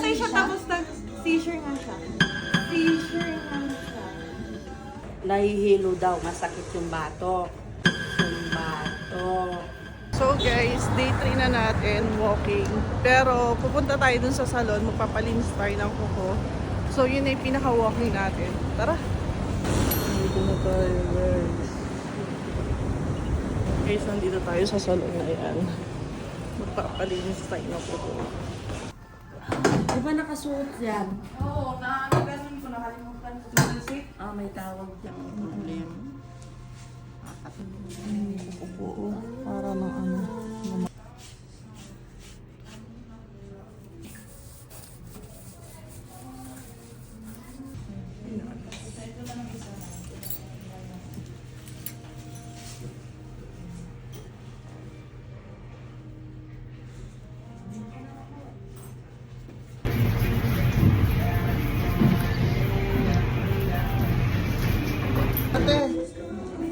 Nahimatay siya tapos nag-seizure nga siya. Seizure nga siya. Nahihilo daw, masakit yung batok. Yung batok. So guys, day 3 na natin, walking. Pero pupunta tayo dun sa salon, magpapalinis tayo ng kuko. So yun ay pinaka-walking natin. Tara! Dito na tayo guys. Guys, nandito tayo sa salon na yan. Magpapalinis tayo ng kuko. Di ba nakasuot yan? Oo, ganun ko nakalimutan ko sa seat. May tawag dyan. Problem. Kuko, para ng ano. Ate,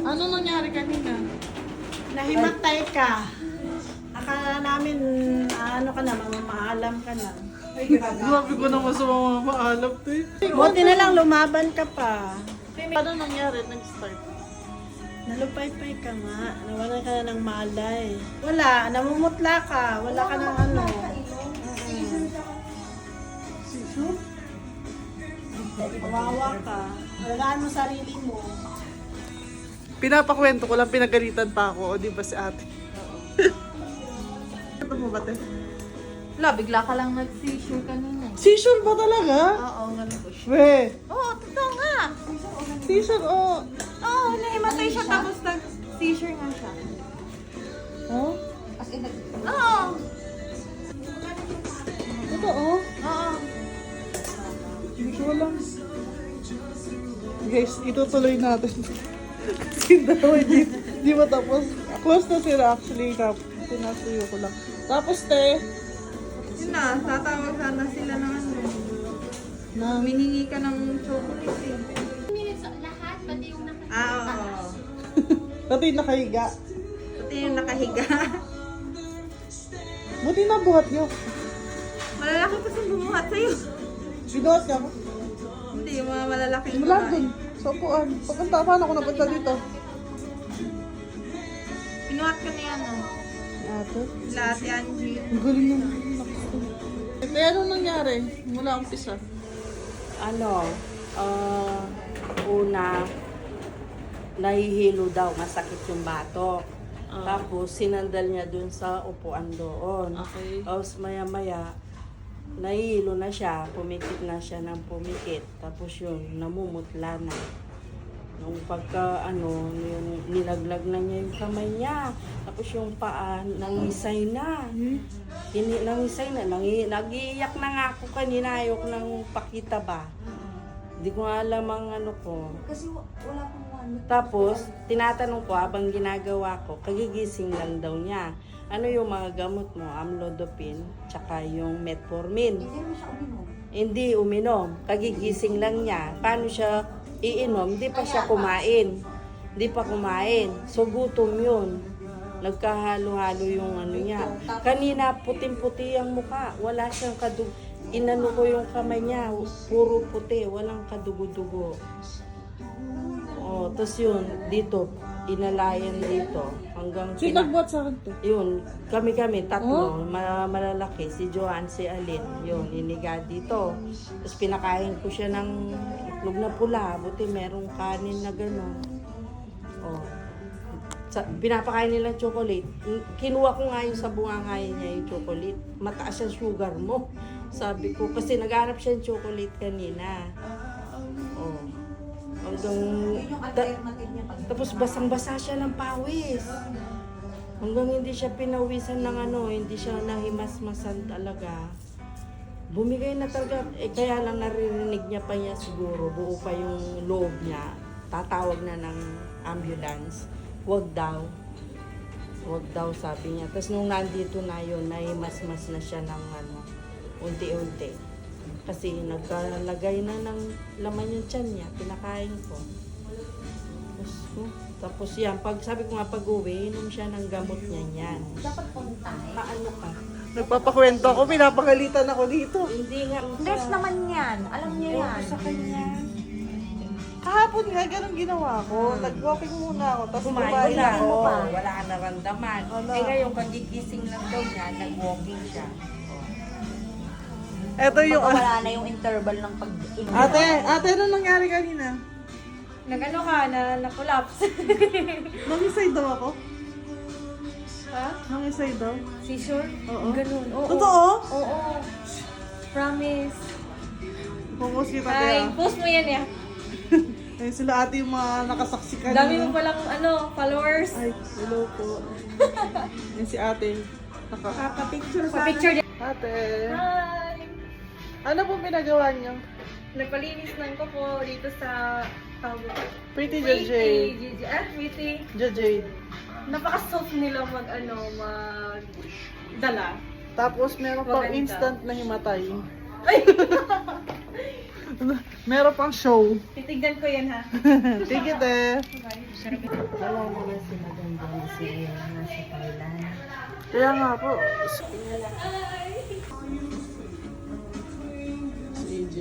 ano nangyari kanina? Nahimatay ka. Akala namin, ano ka na, maalam ka na. Grabe ko naman sa mga maalap to eh. Buti na lang, lumaban ka pa. Ano nangyari? Nag-start? Nalupay-pay ka nga. Nawalan ka na ng malay. Wala, namumutla ka. Wala ka ng ano. Sisyo? Kawawa ka. Alagaan mo sarili mo. Pinapakwento ko lang, pinagalitan pa ako. O di ba si ate? Ito mo ba te? Wala, bigla ka lang nag-seizure kanina. Seizure ba talaga? Oo, ganun ko siya. We, Oo, totoo nga. seizure oh. Oo, nahimatay siya tapos nag-seizure nga siya. Oh? Oo. Totoo? Oo. Seizure lang. Guys, itutuloy natin. Kasi daw, hindi matapos. Close na sila actually. Pinasuyo ko lang. Tapos te, Yun na, tatawag sana sila ng ano. na Miningi ka ng chocolate eh. Lahat, pati yung Oo. pati nakahiga. Pati yung nakahiga. Buti na buhat niyo. Malalaki kasi bumuhat sa'yo. Binuhat niya ako. Hindi, yung mga malalaking Mula babae. dun. Sa upuan. Pagkanta, paano ako napunta dito? Pinuhat ka na yan, oh. Ate. Lahat yan, Angie. Ang galing naman. Eh, ano nangyari? Mula umpisa. Ano, una, nahihilo daw, masakit yung batok. Tapos, sinandal niya dun sa upuan doon. Okay. Tapos, maya-maya, nahihilo na siya, pumikit na siya ng pumikit. Tapos yun, namumutla na. Nung pagka, yung nilaglag na niya yung kamay niya. Tapos yung paa, nangisay na. Nangisay na. Nag-iiyak na nga ako kanina. Ayok nang pakita ba. Hindi ko nga alam ang ano ko. Kasi wala pang ano. Tapos, tinatanong ko habang ginagawa ko, kagigising lang daw niya. Ano yung mga gamot mo? Amlodipine, tsaka yung metformin. Hindi mo siya uminom. Hindi uminom. Kagigising lang niya. Paano siya iinom? Hindi pa siya kumain. Hindi pa kumain. So, gutom yun. Nagkahalo-halo yung ano niya. Kanina, puting-puti ang mukha. Wala siyang kadugo. Inano ko yung kamay niya. Puro puti. Walang kadugo-dugo. Oh, tapos yun, dito. Inalayan dito. Hanggang Sino nagbuhat sa akin to? yun, kami-kami, tatlo, malalaki, si Joanne, si Alin, yun, iniga dito. Tapos pinakain ko siya ng itlog na pula, buti merong kanin na gano'n. Oh. Pinapakain nila chocolate. Kinuha ko nga yung sa bungangayin niya yung chocolate. Mataas yung sugar mo. Sabi ko, kasi naghanap siya yung chocolate kanina. Oh. Hanggang, tapos basang-basa siya ng pawis. Hanggang hindi siya pinawisan ng hindi siya nahimasmasan talaga. Bumigay na talaga, kaya lang naririnig niya pa niya siguro, buo pa yung loob niya. Tatawag na ng ambulance. Wag daw, sabi niya. Tapos nung nandito na yun, nahimasmas na siya ng unti-unti. Kasi nagkalagay na ng laman yung tiyan niya, pinakain ko. Tapos yan, sabi ko nga pag-uwi, inom siya ng gamot niya yan. Dapat puntahe. Paano ka? Nagpapakwento ako, pinapagalitan ako dito. Hindi nga. Nurse naman yan. Alam niya yan. Sa kanya. Kahapon nga, ganun ginawa ko. Nag-walking muna ako, tapos Kumain kumain na ako. ako. Wala ka naramdaman. Wala. Eh ngayon, kagigising lang daw niya, nag-walking siya. Ito yung... Baka wala na yung interval ng pag-inom. Ate, ano nangyari kanina? Nag-ano ka na, na-collapse. Mangisay daw ako? Ha? Mangisay daw? Seizure? Oo. Ganun. Oo. Totoo? Oo. Promise. Pumos kita Ay, kaya. post mo yan ya. Ayun sila ate yung mga nakasaksi kanina. Dami mo palang followers. Ay, hello po. Yan si ate. Kakapicture sa Pa-picture din. Ate. Hi! Ano pong pinagawa niyo? Nagpalinis ng kuko dito sa Pretty Jajay. Pretty. Jajay. Napaka-soft nila dala. Tapos meron pang Maganda. instant na himatay. Meron pang show. Titignan ko yan ha. Sige te. Wala naman si maganda na si nasa Thailand. Kaya nga po. CJ.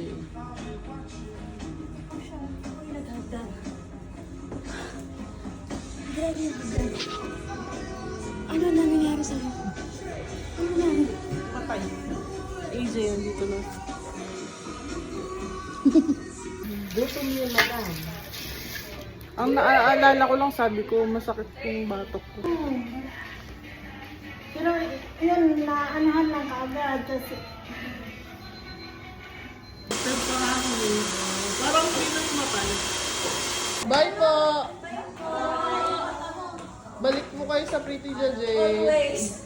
Ano na nangyari sa'yo? Patay. AJ yan dito na. Gutom yung madam. Ang naaalala ko lang, sabi ko, masakit yung batok ko. Pero yun, naanahan lang kaagad. Kasi Parang hindi na matay. Bye po! Balik mo kayo sa Pretty Jajay. Always.